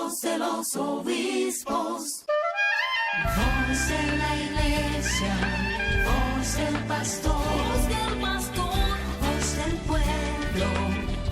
voz de los obispos. Voz de la iglesia, voz del pastor, voz del pastor, voz del pueblo.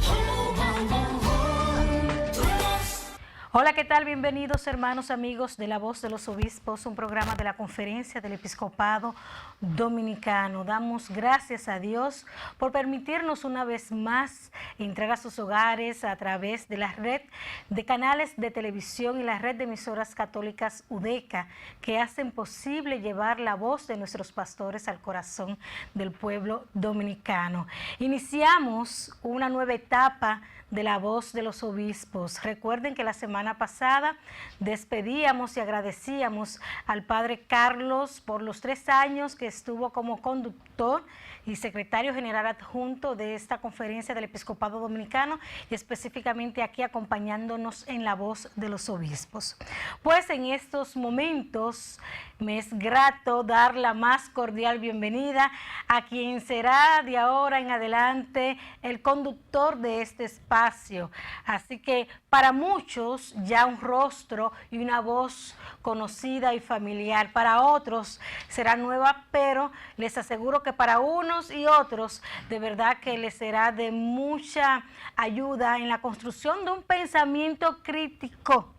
Oh, oh, oh, oh. Tu voz. Hola, ¿qué tal? Bienvenidos hermanos, amigos de La Voz de los Obispos, un programa de la Conferencia del Episcopado Dominicano. Damos gracias a Dios por permitirnos una vez más entrar a sus hogares a través de la red de canales de televisión y la red de emisoras católicas UDECA, que hacen posible llevar la voz de nuestros pastores al corazón del pueblo dominicano. Iniciamos una nueva etapa de La Voz de los Obispos. Recuerden que la semana pasada despedíamos y agradecíamos al Padre Carlos por los 3 años que estuvo como conductor y secretario general adjunto de esta conferencia del Episcopado Dominicano y específicamente aquí acompañándonos en La Voz de los Obispos. Pues en estos momentos me es grato dar la más cordial bienvenida a quien será de ahora en adelante el conductor de este espacio. Así que para muchos ya un rostro y una voz conocida y familiar, para otros será nueva, pero les aseguro que para unos y otros de verdad que les será de mucha ayuda en la construcción de un pensamiento crítico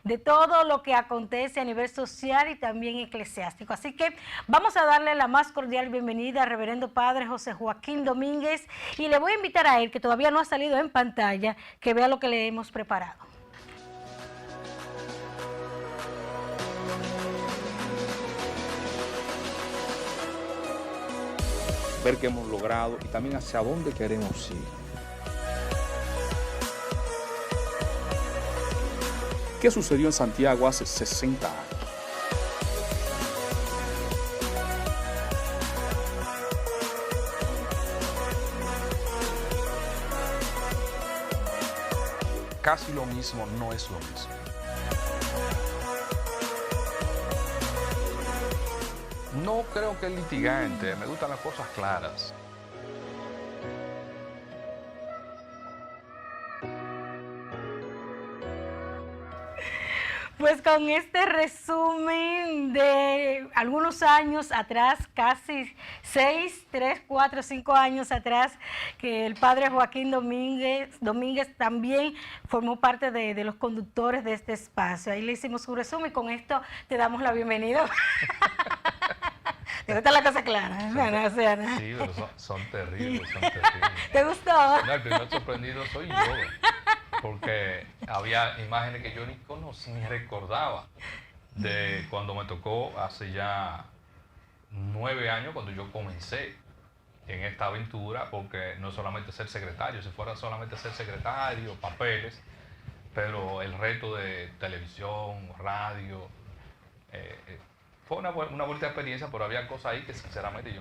de todo lo que acontece a nivel social y también eclesiástico. Así que vamos a darle la más cordial bienvenida al reverendo padre José Joaquín Domínguez y le voy a invitar a él, que todavía no ha salido en pantalla, que vea lo que le hemos preparado. Ver qué hemos logrado y también hacia dónde queremos ir. ¿Qué sucedió en Santiago hace 60 años? Casi lo mismo no es lo mismo. No creo que el litigante, me gustan las cosas claras. Pues con este resumen de algunos años atrás, casi 6, 3, 4, 5 años atrás, que el padre Joaquín Domínguez también formó parte de los conductores de este espacio. Ahí le hicimos un resumen y con esto te damos la bienvenida. ¿Te gusta la cosa clara? Sí, pero son terribles, son terribles. ¿Te gustó? No, el primer sorprendido soy yo, porque había imágenes que yo ni conocía, ni recordaba de cuando me tocó hace ya 9 años, cuando yo comencé en esta aventura, porque no solamente ser secretario, si fuera solamente ser secretario, papeles, pero el reto de televisión, radio, fue una bonita experiencia, pero había cosas ahí que sinceramente yo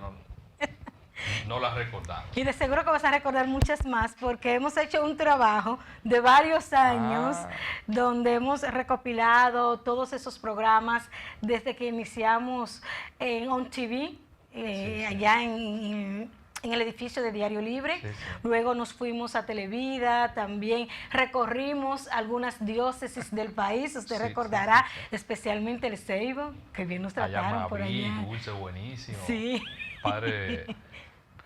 no las recordaba. Y de seguro que vas a recordar muchas más porque hemos hecho un trabajo de varios años donde hemos recopilado todos esos programas desde que iniciamos en On TV, allá en el edificio de Diario Libre. Luego nos fuimos a Televida, también recorrimos algunas diócesis del país, usted recordará, especialmente el Ceibo, que bien nos trataron por allá. Dulce, buenísimo. Sí. Padre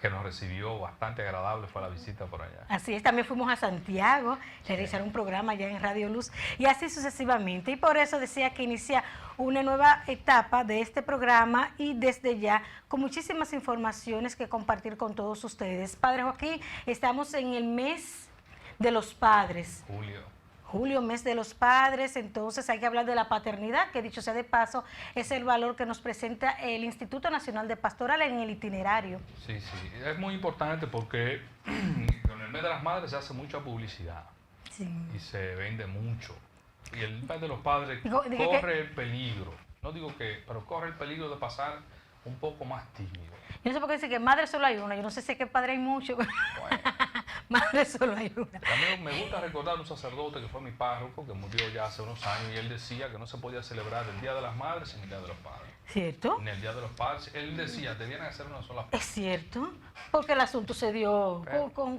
que nos recibió bastante agradable fue la visita por allá. Así es, también fuimos a Santiago, realizar un programa allá en Radio Luz y así sucesivamente. Y por eso decía que inicia una nueva etapa de este programa y desde ya con muchísimas informaciones que compartir con todos ustedes. Padre Joaquín, estamos en el mes de los padres. Julio, mes de los padres, entonces hay que hablar de la paternidad, que dicho sea de paso, es el valor que nos presenta el Instituto Nacional de Pastoral en el itinerario. Sí, es muy importante porque con el mes de las madres se hace mucha publicidad y se vende mucho. Y el mes de los padres corre el peligro, no digo que, pero corre el peligro de pasar un poco más tímido. Yo no sé por qué dice que madre solo hay una, yo no sé si es que padre hay mucho. Bueno. madre solo hay una. A mí me gusta recordar un sacerdote que fue mi párroco, que murió ya hace unos años, y él decía que no se podía celebrar el Día de las Madres sin el Día de los Padres. ¿Cierto? En el Día de los Padres, él decía, debían hacer una sola Es cierto, porque el asunto se dio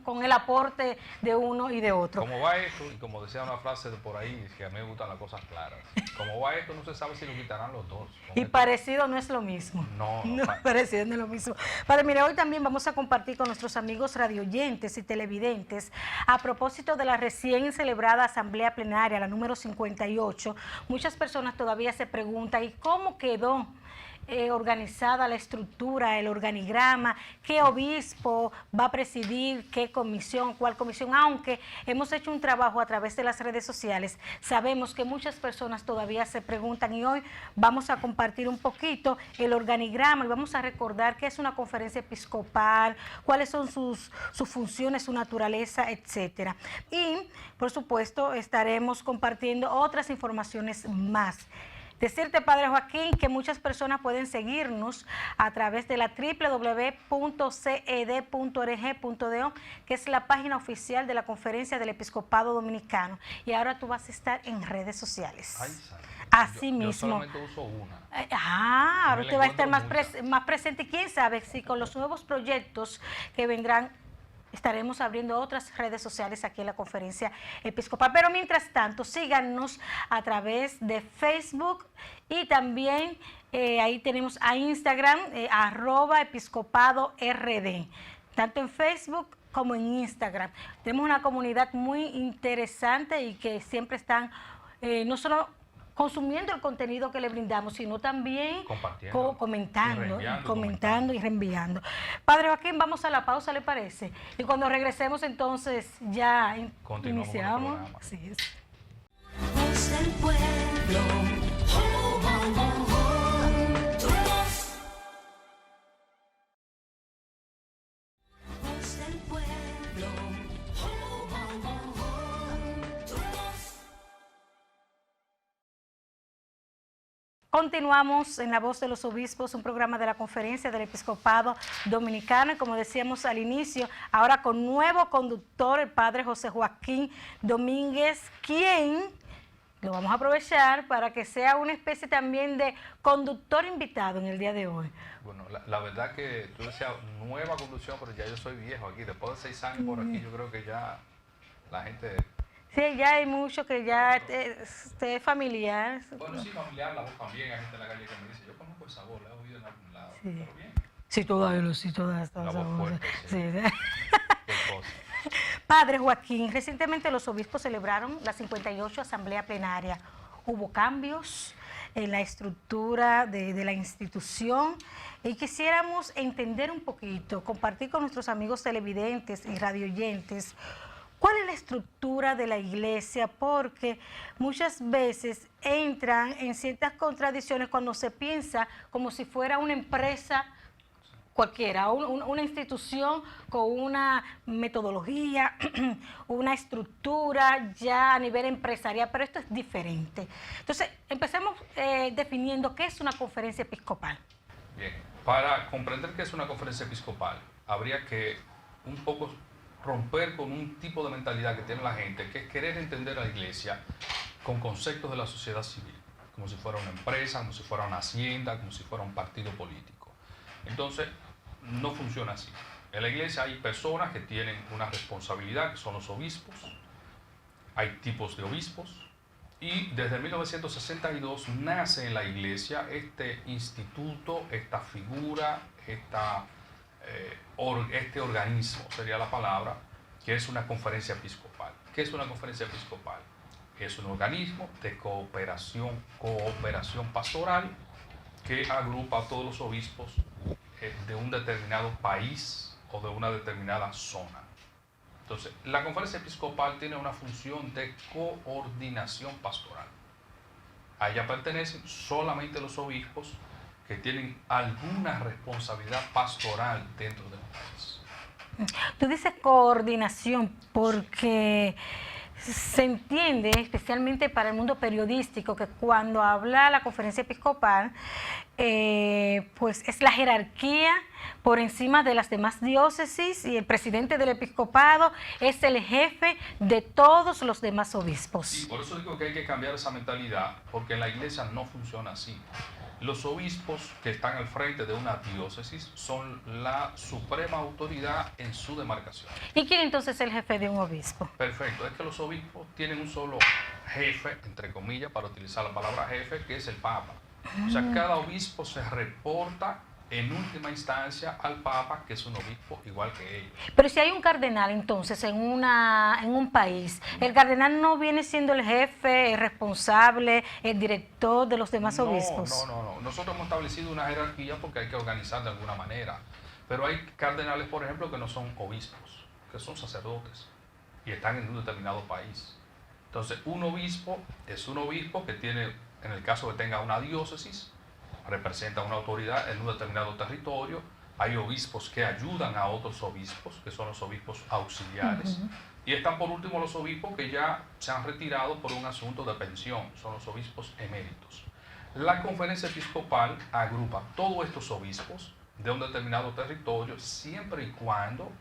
con el aporte de uno y de otro. Como va esto, y como decía una frase de por ahí, que a mí me gustan las cosas claras, como va esto, no se sabe si lo quitarán los dos. Y esto, parecido no es lo mismo. No, Parecido no es lo mismo. Padre, mire, hoy también vamos a compartir con nuestros amigos radioyentes y televidentes, a propósito de la recién celebrada Asamblea Plenaria, la número 58, muchas personas todavía se preguntan, ¿y cómo quedó organizada la estructura, el organigrama, qué obispo va a presidir, qué comisión, cuál comisión? Aunque hemos hecho un trabajo a través de las redes sociales, sabemos que muchas personas todavía se preguntan, y hoy vamos a compartir un poquito el organigrama y vamos a recordar qué es una conferencia episcopal, cuáles son sus funciones, su naturaleza, etcétera. Y, por supuesto, estaremos compartiendo otras informaciones más. Decirte, Padre Joaquín, que muchas personas pueden seguirnos a través de la www.ced.org.do, que es la página oficial de la Conferencia del Episcopado Dominicano. Y ahora tú vas a estar en redes sociales. Ay, Así yo mismo. solamente uso una. Ahora Me usted va a estar encuentro más presente. ¿Quién sabe si con los nuevos proyectos que vendrán estaremos abriendo otras redes sociales aquí en la Conferencia Episcopal? Pero mientras tanto, síganos a través de Facebook y también ahí tenemos a Instagram, @episcopadord, tanto en Facebook como en Instagram. Tenemos una comunidad muy interesante y que siempre están no solo consumiendo el contenido que le brindamos, sino también comentando y reenviando. Padre Joaquín, vamos a la pausa, ¿le parece? Y cuando regresemos entonces ya iniciamos. Así es. Voz del pueblo. Oh, oh, oh, oh. Tu voz. Voz del pueblo. Oh, oh, oh, oh. Tu voz. Continuamos en La Voz de los Obispos, un programa de la Conferencia del Episcopado Dominicano, y como decíamos al inicio, ahora con nuevo conductor, el Padre José Joaquín Domínguez, quien lo vamos a aprovechar para que sea una especie también de conductor invitado en el día de hoy. Bueno, la verdad que tú decías nueva conducción, pero ya yo soy viejo aquí, después de 6 años por aquí, yo creo que ya la gente... Sí, ya hay mucho que ya es familiar. Bueno, sí, familiar, la voz también, hay gente en la calle que me dice, yo conozco esa voz, la he oído en algún lado, Sí. pero bien. Sí, todas. La voz fuerte, sí. Sí. Qué cosa. Padre Joaquín, recientemente los obispos celebraron la 58 Asamblea Plenaria. Hubo cambios en la estructura de la institución y quisiéramos entender un poquito, compartir con nuestros amigos televidentes y radioyentes cuál es la estructura de la iglesia, porque muchas veces entran en ciertas contradicciones cuando se piensa como si fuera una empresa cualquiera, una institución con una metodología, una estructura ya a nivel empresarial, pero esto es diferente. Entonces, empecemos definiendo qué es una conferencia episcopal. Bien, para comprender qué es una conferencia episcopal, habría que un poco romper con un tipo de mentalidad que tiene la gente, que es querer entender a la iglesia con conceptos de la sociedad civil, como si fuera una empresa, como si fuera una hacienda, como si fuera un partido político. Entonces, no funciona así. En la iglesia hay personas que tienen una responsabilidad, que son los obispos, hay tipos de obispos, y desde 1962 nace en la iglesia este instituto, esta figura, este organismo, sería la palabra, que es una conferencia episcopal. ¿Qué es una conferencia episcopal? Es un organismo de cooperación pastoral que agrupa a todos los obispos de un determinado país o de una determinada zona. Entonces, la conferencia episcopal tiene una función de coordinación pastoral. A ella pertenecen solamente los obispos que tienen alguna responsabilidad pastoral dentro del país. Tú dices coordinación porque se entiende, especialmente para el mundo periodístico, que cuando habla la conferencia episcopal, pues es la jerarquía por encima de las demás diócesis, y el presidente del episcopado es el jefe de todos los demás obispos. Sí, por eso digo que hay que cambiar esa mentalidad, porque en la iglesia no funciona así. Los obispos que están al frente de una diócesis son la suprema autoridad en su demarcación. ¿Y quién entonces es el jefe de un obispo? Perfecto, es que los obispos tienen un solo jefe, entre comillas, para utilizar la palabra jefe, que es el Papa. O sea, cada obispo se reporta en última instancia al Papa, que es un obispo igual que ellos. Pero si hay un cardenal entonces en un país, ¿el cardenal no viene siendo el jefe, el responsable, el director de los demás obispos? No. Nosotros hemos establecido una jerarquía porque hay que organizar de alguna manera. Pero hay cardenales, por ejemplo, que no son obispos, que son sacerdotes y están en un determinado país. Entonces, un obispo es un obispo que tiene, en el caso que tenga una diócesis, representa una autoridad en un determinado territorio. Hay obispos que ayudan a otros obispos, que son los obispos auxiliares. Y están por último los obispos que ya se han retirado por un asunto de pensión, son los obispos eméritos. La conferencia episcopal agrupa todos estos obispos de un determinado territorio siempre y cuando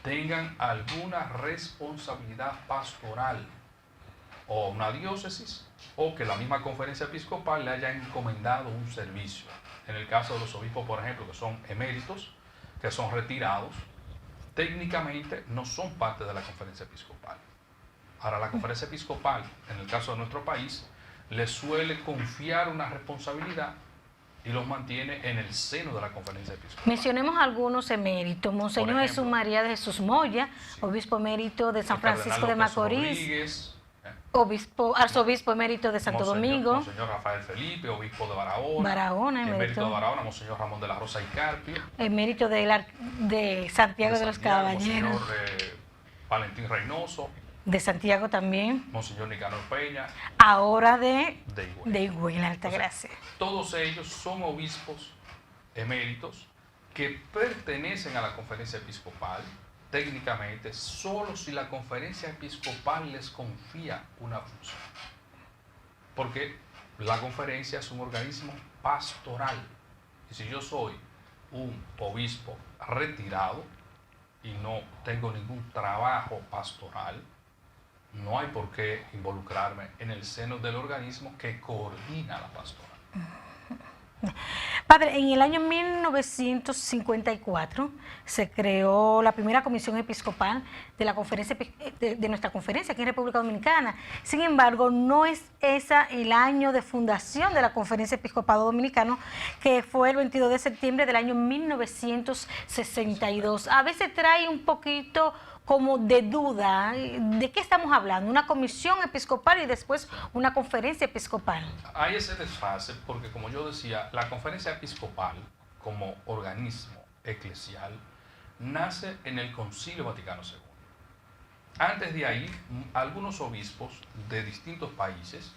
tengan alguna responsabilidad pastoral, o una diócesis, o que la misma conferencia episcopal le haya encomendado un servicio. En el caso de los obispos, por ejemplo, que son eméritos, que son retirados, técnicamente no son parte de la conferencia episcopal. Ahora, la conferencia episcopal, en el caso de nuestro país, les suele confiar una responsabilidad y los mantiene en el seno de la conferencia episcopal. Mencionemos algunos eméritos. Monseñor Por ejemplo, Jesús María de Jesús Moya, sí, obispo emérito de San el cardenal Francisco de López Macorís, Rodríguez, arzobispo emérito de Santo Domingo, Monseñor Rafael Felipe, obispo de Barahona, Barahona, emérito de Barahona, Monseñor Ramón de la Rosa y Carpio, emérito de Santiago de los Caballeros, Monseñor Valentín Reynoso, de Santiago también, Monseñor Nicanor Peña, ahora de Higüey. Higüey, Entonces, todos ellos son obispos eméritos que pertenecen a la conferencia episcopal técnicamente solo si la conferencia episcopal les confía una función. Porque la conferencia es un organismo pastoral. Y si yo soy un obispo retirado y no tengo ningún trabajo pastoral, no hay por qué involucrarme en el seno del organismo que coordina la pastoral. Padre, en el año 1954 se creó la primera comisión episcopal de la conferencia de nuestra conferencia aquí en República Dominicana. Sin embargo, no es esa el año de fundación de la Conferencia Episcopado Dominicano, que fue el 22 de septiembre del año 1962. A veces trae un poquito como de duda, ¿de qué estamos hablando? ¿Una comisión episcopal y después una conferencia episcopal? Hay ese desfase porque, como yo decía, la conferencia episcopal como organismo eclesial nace en el Concilio Vaticano II. Antes de ahí, algunos obispos de distintos países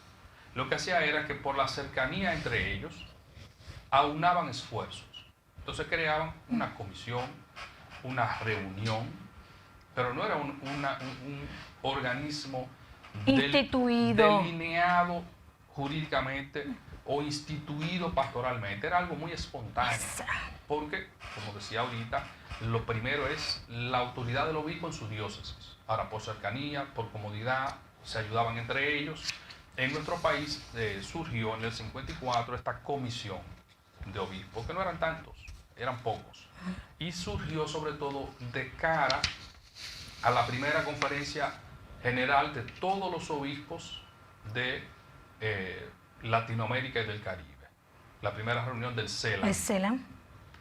lo que hacía era que por la cercanía entre ellos aunaban esfuerzos. Entonces creaban una comisión, una reunión, pero no era un organismo instituido, delineado jurídicamente o instituido pastoralmente. Era algo muy espontáneo, porque, como decía ahorita, lo primero es la autoridad del obispo en su diócesis. Ahora, por cercanía, por comodidad, se ayudaban entre ellos. En nuestro país surgió en el 54 esta comisión de obispos, que no eran tantos, eran pocos, y surgió sobre todo de cara a la primera conferencia general de todos los obispos de Latinoamérica y del Caribe. La primera reunión del CELAM. El CELAM.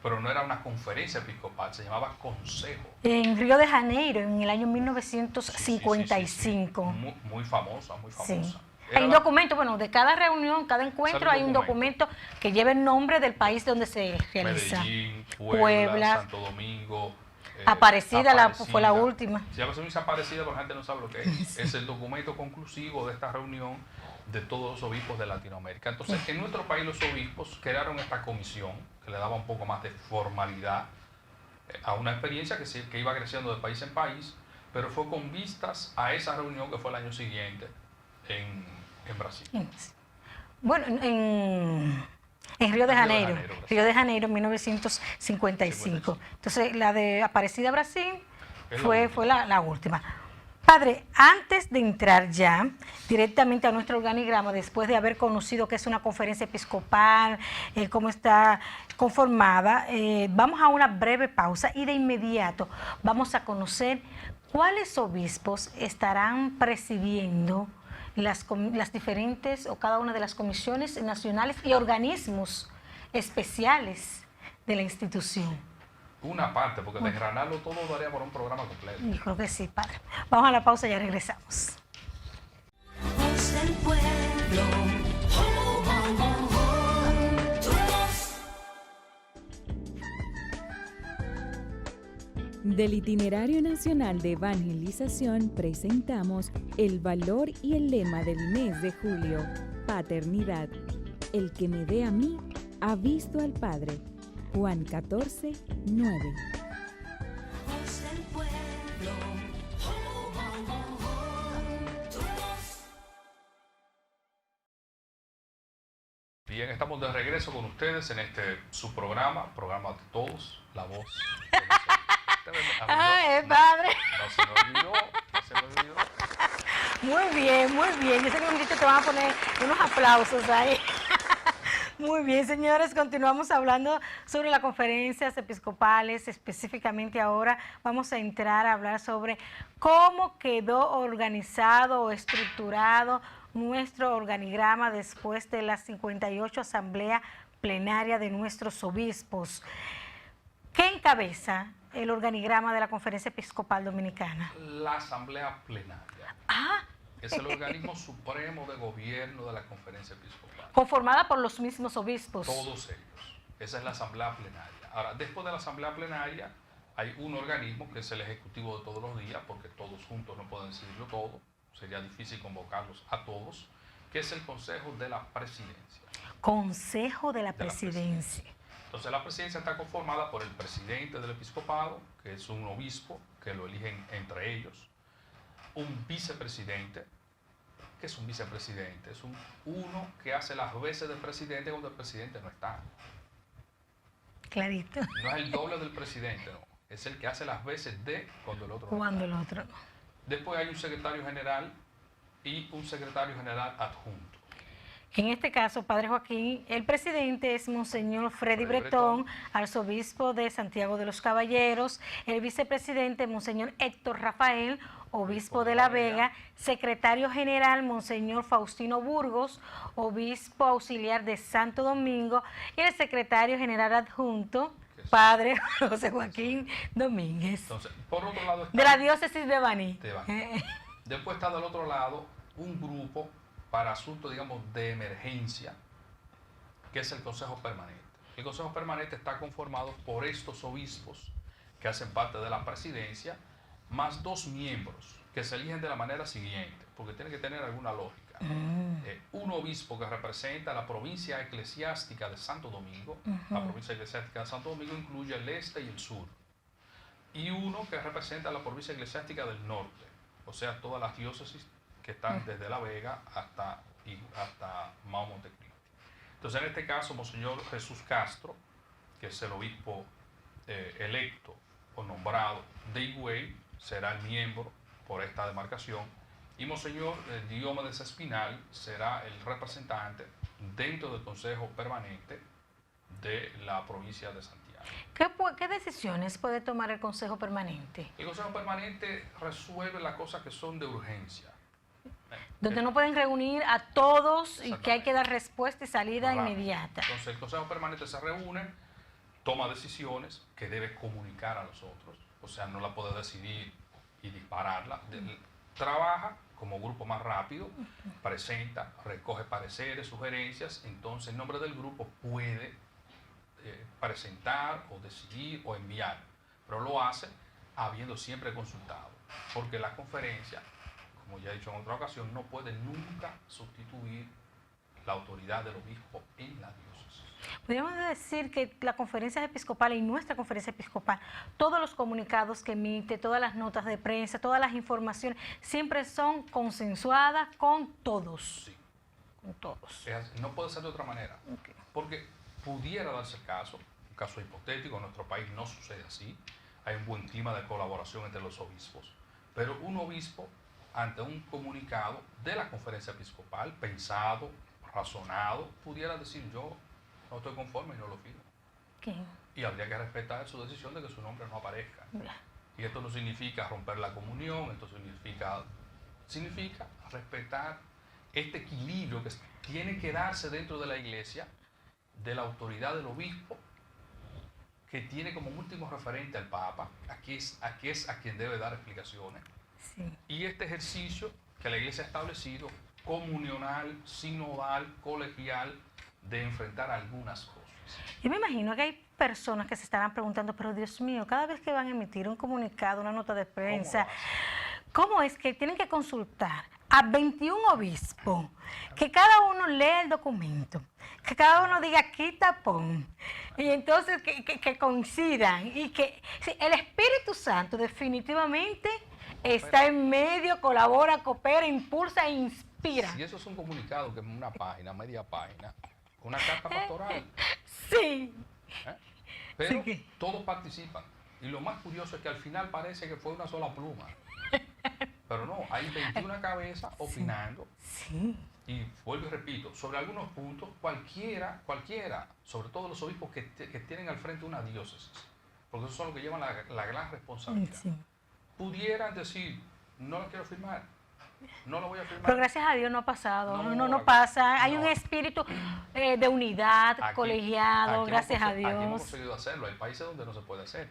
Pero no era una conferencia episcopal, se llamaba Consejo. En Río de Janeiro, en el año 1955. Sí. Muy famosa, muy famosa. Sí. Hay un documento, bueno, de cada reunión, cada encuentro hay un documento que lleva el nombre del país donde se realiza. Medellín, Puebla, Santo Domingo. Aparecida fue la última. Si a veces dice Aparecida, pero la gente no sabe lo que es. Es el documento conclusivo de esta reunión de todos los obispos de Latinoamérica. Entonces, en nuestro país los obispos crearon esta comisión que le daba un poco más de formalidad a una experiencia que iba creciendo de país en país, pero fue con vistas a esa reunión que fue el año siguiente en Brasil. Bueno, en Río de Janeiro, Brasil. Río de Janeiro, 1955. Entonces, la de Aparecida, Brasil, fue la última. Padre, antes de entrar ya directamente a nuestro organigrama, después de haber conocido qué es una conferencia episcopal, cómo está conformada, vamos a una breve pausa y de inmediato vamos a conocer cuáles obispos estarán presidiendo las diferentes o cada una de las comisiones nacionales y organismos especiales de la institución. Una parte, porque desgranarlo todo daría por un programa completo. Yo creo que sí, padre. Vamos a la pausa y ya regresamos. Voz del pueblo. Oh, oh, oh, oh. Tu voz. Del Itinerario Nacional de Evangelización presentamos el valor y el lema del mes de julio, paternidad. El que me dé a mí, ha visto al Padre. Juan 14, 9. Voz del pueblo. Oh, oh, oh, oh. Tu voz. Bien, estamos de regreso con ustedes en este su programa de todos, La Voz. Padre. No se me olvidó, no se me olvidó. Muy bien, muy bien. Yo sé que un te van a poner unos aplausos ahí. Muy bien, señores, continuamos hablando sobre las conferencias episcopales. Específicamente ahora vamos a entrar a hablar sobre cómo quedó organizado o estructurado nuestro organigrama después de la 58 asamblea plenaria de nuestros obispos. ¿Qué encabeza el organigrama de la Conferencia Episcopal Dominicana? La Asamblea Plenaria. Es el organismo supremo de gobierno de la Conferencia Episcopal. Conformada por los mismos obispos. Todos ellos. Esa es la Asamblea Plenaria. Ahora, después de la Asamblea Plenaria, hay un organismo que es el Ejecutivo de todos los días, porque todos juntos no pueden decidirlo todo. Sería difícil convocarlos a todos, que es el Consejo de la Presidencia. Consejo de la Presidencia. Entonces, la presidencia está conformada por el presidente del episcopado, que es un obispo, que lo eligen entre ellos, un vicepresidente. ¿Qué es un vicepresidente? Es uno que hace las veces de presidente cuando el presidente no está. Clarito. No es el doble del presidente, no. Es el que hace las veces de cuando el otro no Cuando está. el otro no. Después hay un secretario general y un secretario general adjunto. En este caso, Padre Joaquín, el presidente es Monseñor Freddy Bretón, arzobispo de Santiago de los Caballeros, el vicepresidente Monseñor Héctor Rafael, obispo de La Vega, secretario general Monseñor Faustino Burgos, obispo auxiliar de Santo Domingo, y el secretario general adjunto, Padre José Joaquín Domínguez. Entonces, por otro lado está de la diócesis de Baní. Después está del otro lado un grupo para asuntos, digamos, de emergencia, que es el Consejo Permanente. El Consejo Permanente está conformado por estos obispos que hacen parte de la presidencia, más 2 miembros que se eligen de la manera siguiente, porque tiene que tener alguna lógica. Un obispo que representa la provincia eclesiástica de Santo Domingo. La provincia eclesiástica de Santo Domingo incluye el este y el sur. Y uno que representa la provincia eclesiástica del norte, o sea, todas las diócesis que están desde La Vega hasta Mao Montecristi. Entonces, en este caso, Monseñor Jesús Castro, que es el obispo electo o nombrado de Higüey, será el miembro por esta demarcación, y Monseñor Diomedes Espinal será el representante dentro del Consejo Permanente de la provincia de Santiago. ¿Qué decisiones puede tomar el Consejo Permanente? El Consejo Permanente resuelve las cosas que son de urgencia. Donde no pueden reunir a todos y que hay que dar respuesta y salida inmediata. Entonces el Consejo Permanente se reúne, toma decisiones que debe comunicar a los otros, o sea, no la puede decidir y dispararla. Trabaja como grupo más rápido, presenta, recoge pareceres, sugerencias, entonces en nombre del grupo puede presentar o decidir o enviar, pero lo hace habiendo siempre consultado, porque la conferencia, como ya he dicho en otra ocasión, no puede nunca sustituir la autoridad del obispo en la diócesis. Podríamos decir que la conferencia episcopal y nuestra conferencia episcopal, todos los comunicados que emite, todas las notas de prensa, todas las informaciones, siempre son consensuadas con todos. Sí. Con todos. No puede ser de otra manera, Ok. porque pudiera darse el caso, un caso hipotético, en nuestro país no sucede así, hay un buen clima de colaboración entre los obispos, pero un obispo ante un comunicado de la conferencia episcopal, pensado, razonado, pudiera decir yo no estoy conforme y no lo firmo. Ok. Y habría que respetar su decisión de que su nombre no aparezca. Ya. Y esto no significa romper la comunión, esto significa respetar este equilibrio que tiene que darse dentro de la iglesia, de la autoridad del obispo, que tiene como último referente al Papa, aquí es a quien debe dar explicaciones. Sí. Y este ejercicio que la iglesia ha establecido, comunional, sinodal, colegial, de enfrentar algunas cosas. Yo me imagino que hay personas que se estarán preguntando, pero Dios mío, cada vez que van a emitir un comunicado, una nota de prensa, ¿cómo es que tienen que consultar a 21 obispos? Que cada uno lea el documento, que cada uno diga quita, pon, y entonces que coincidan, y que sí, el Espíritu Santo definitivamente está en medio, colabora, coopera, impulsa e inspira. Si eso es un comunicado que es una página, media página, una carta pastoral, Sí. ¿eh? Pero Sí que- todos participan. Y lo más curioso es que al final parece que fue una sola pluma. Pero no, hay 21 cabezas opinando. Sí. Y vuelvo y repito, sobre algunos puntos, cualquiera, sobre todo los obispos que tienen al frente una diócesis, porque esos son los que llevan la gran responsabilidad, Sí. pudieran decir, no lo quiero firmar, no lo voy a firmar. Pero gracias a Dios no ha pasado, No, no pasa. Hay no. un espíritu de unidad, Aquí- colegiado, aquí gracias a Aquí hemos Dios. conseguido hacerlo, hay países donde no se puede hacer.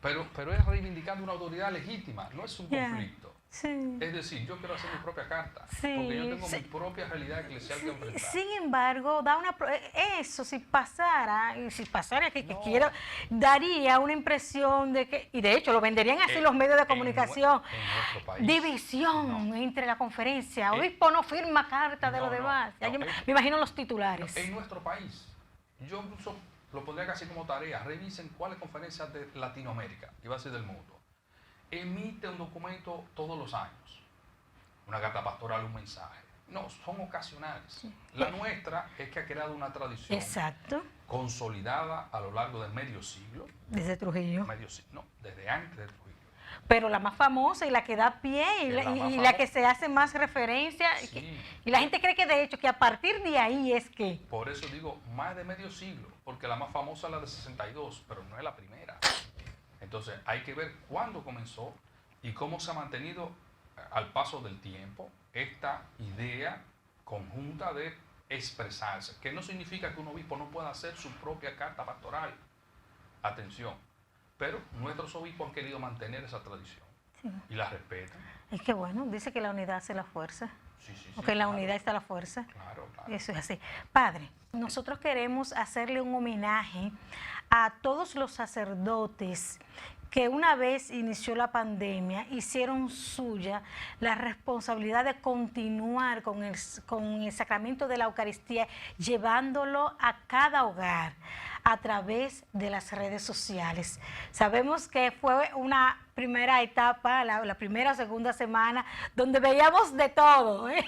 Pero es reivindicando una autoridad legítima, no es un Ya. conflicto. Sí. Es decir, yo quiero hacer mi propia carta, Sí, porque yo tengo sí. mi propia realidad eclesial que enfrentar. Sin embargo, eso si pasara, que No. quiero, daría una impresión de que, y de hecho lo venderían así los medios de comunicación, En nuestro país. división No. entre la conferencia, Eh, obispo no firma carta de no, los no, demás. Ya no, yo me eh, imagino los titulares. En nuestro país, yo incluso lo pondría casi como tarea, revisen cuáles conferencias de Latinoamérica, iba a decir del mundo, emite un documento todos los años, una carta pastoral, un mensaje. No, son ocasionales. La nuestra es que ha creado una tradición Exacto, consolidada a lo largo de medio siglo, desde Trujillo. desde antes de Trujillo. Pero la más famosa y la que da pie y Es la, la más y la famosa. que se hace más referencia. Sí. Y la gente cree que de hecho que a partir de ahí es que... Por eso digo más de medio siglo, porque la más famosa es la de 62, pero no es la primera. Entonces hay que ver cuándo comenzó y cómo se ha mantenido al paso del tiempo esta idea conjunta de expresarse, que no significa que un obispo no pueda hacer su propia carta pastoral. Atención, pero nuestros obispos han querido mantener esa tradición y la respetan. Es que bueno, dice que la unidad hace la fuerza. Sí, sí, sí, Porque en la claro, unidad está la fuerza. Claro, claro. Eso es así. Padre, nosotros queremos hacerle un homenaje a todos los sacerdotes que una vez inició la pandemia hicieron suya la responsabilidad de continuar con el sacramento de la Eucaristía, llevándolo a cada hogar a través de las redes sociales. Sabemos que fue una primera etapa, la primera o segunda semana, donde veíamos de todo, ¿eh?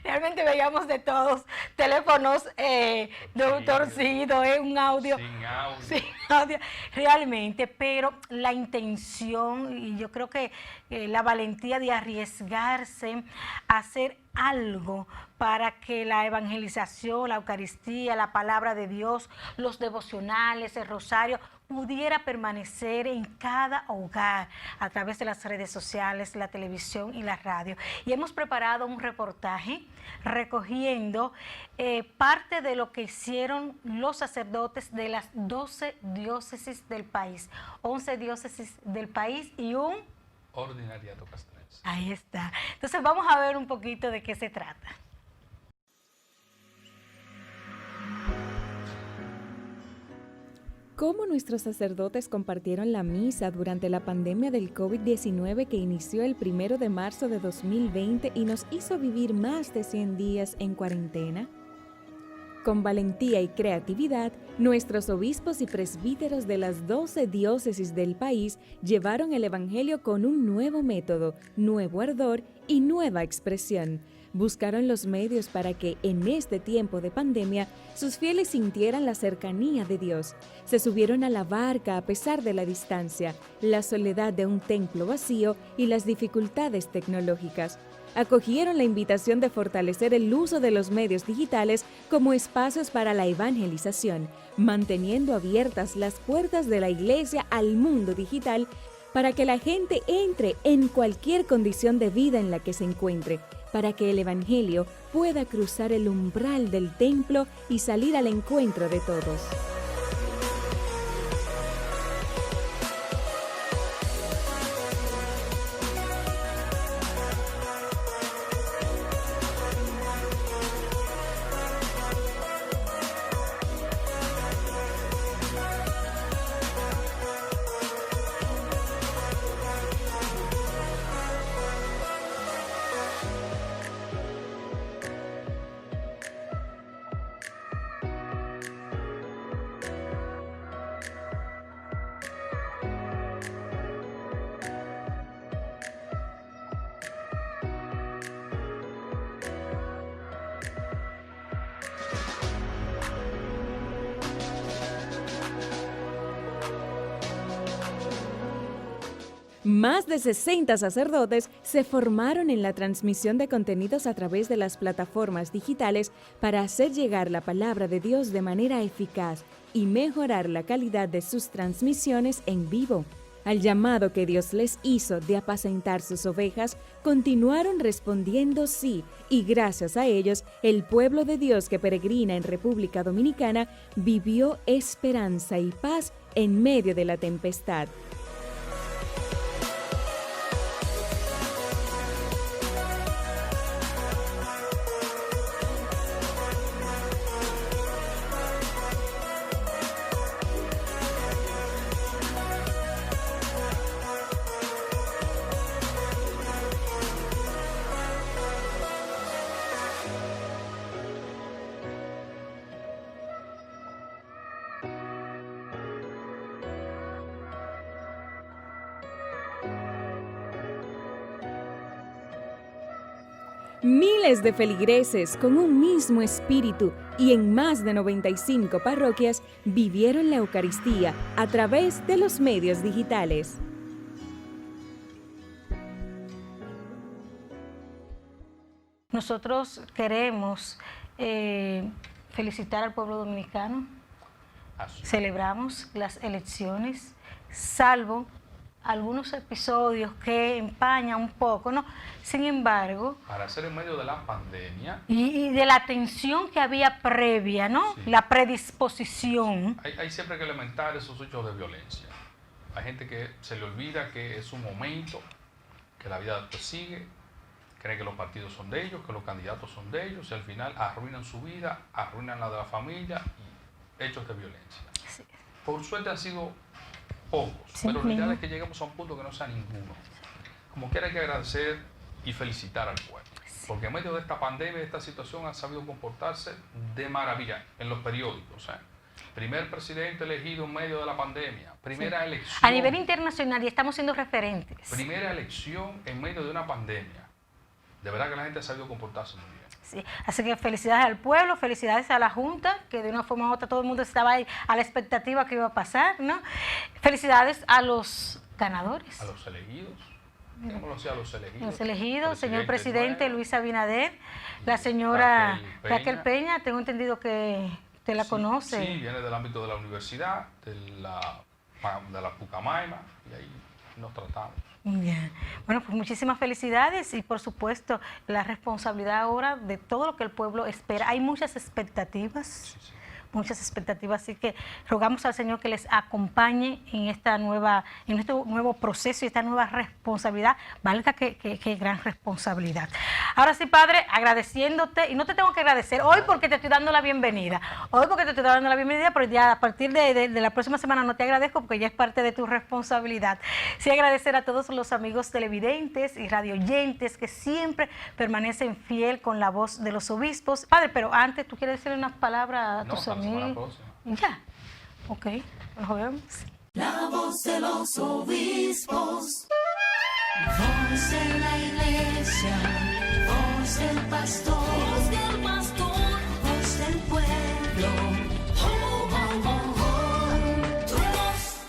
Realmente veíamos de todos, teléfonos torcidos, un audio. Sin audio. Sin audio, realmente, pero la intención y yo creo que la valentía de arriesgarse a hacer algo para que la evangelización, la Eucaristía, la palabra de Dios, los devocionales, el rosario, pudiera permanecer en cada hogar a través de las redes sociales, la televisión y la radio. Y hemos preparado un reportaje recogiendo parte de lo que hicieron los sacerdotes de las 12 diócesis del país, 11 diócesis del país y un... Ordinariato castrense. Ahí está. Entonces vamos a ver un poquito de qué se trata. cómo nuestros sacerdotes compartieron la misa durante la pandemia del COVID-19 que inició el 1 de marzo de 2020 y nos hizo vivir más de 100 días en cuarentena. Con valentía y creatividad, nuestros obispos y presbíteros de las 12 diócesis del país llevaron el Evangelio con un nuevo método, nuevo ardor y nueva expresión. Buscaron los medios para que, en este tiempo de pandemia, sus fieles sintieran la cercanía de Dios. Se subieron a la barca a pesar de la distancia, la soledad de un templo vacío y las dificultades tecnológicas. Acogieron la invitación de fortalecer el uso de los medios digitales como espacios para la evangelización, manteniendo abiertas las puertas de la Iglesia al mundo digital para que la gente entre en cualquier condición de vida en la que se encuentre, para que el Evangelio pueda cruzar el umbral del templo y salir al encuentro de todos. Más de 60 sacerdotes se formaron en la transmisión de contenidos a través de las plataformas digitales para hacer llegar la palabra de Dios de manera eficaz y mejorar la calidad de sus transmisiones en vivo. Al llamado que Dios les hizo de apacentar sus ovejas, continuaron respondiendo sí, y gracias a ellos, el pueblo de Dios que peregrina en República Dominicana vivió esperanza y paz en medio de la tempestad. Miles de feligreses con un mismo espíritu y en más de 95 parroquias vivieron la Eucaristía a través de los medios digitales. Nosotros queremos felicitar al pueblo dominicano. Celebramos las elecciones, salvo algunos episodios que empañan un poco, ¿no? Sin embargo... Para hacer en medio de la pandemia... Y de la tensión que había previa, ¿no? Sí. La predisposición. Hay siempre que lamentar esos hechos de violencia. Hay gente que se le olvida que es un momento, que la vida después sigue, cree que los partidos son de ellos, que los candidatos son de ellos, y al final arruinan su vida, arruinan la de la familia y hechos de violencia. Sí. Por suerte han sido pocos, sí, pero la idea es que lleguemos a un punto que no sea ninguno. Como quiera hay que agradecer y felicitar al pueblo, sí, porque en medio de esta pandemia, de esta situación, han sabido comportarse de maravilla en los periódicos. Primer presidente elegido en medio de la pandemia, primera sí. elección. A nivel internacional, y estamos siendo referentes. Primera elección en medio de una pandemia. De verdad que la gente ha sabido comportarse muy bien. Sí. Así que felicidades al pueblo, felicidades a la Junta, que de una forma u otra todo el mundo estaba ahí a la expectativa que iba a pasar, ¿no? Felicidades a los ganadores. A los elegidos. Digámoslo así, a los elegidos. Los elegidos, señor presidente Luis Abinader, la señora Raquel Peña, tengo entendido que usted la conoce. Sí, viene del ámbito de la universidad, de la Pucamaima, y ahí nos tratamos. Bien. Bueno, pues muchísimas felicidades y por supuesto la responsabilidad ahora de todo lo que el pueblo espera. Hay muchas expectativas, muchas expectativas, así que rogamos al Señor que les acompañe en este nuevo proceso y esta nueva responsabilidad, valga que gran responsabilidad. Ahora sí, Padre, agradeciéndote, y no te tengo que agradecer hoy porque te estoy dando la bienvenida, pero ya a partir de la próxima semana no te agradezco porque ya es parte de tu responsabilidad. Sí, agradecer a todos los amigos televidentes y radioyentes que siempre permanecen fiel con la voz de los obispos. Padre, pero antes, ¿tú quieres decirle unas palabras a tus amigos? Ya, ok, nos vemos. La voz de los obispos, voz de la iglesia, voz del pastor.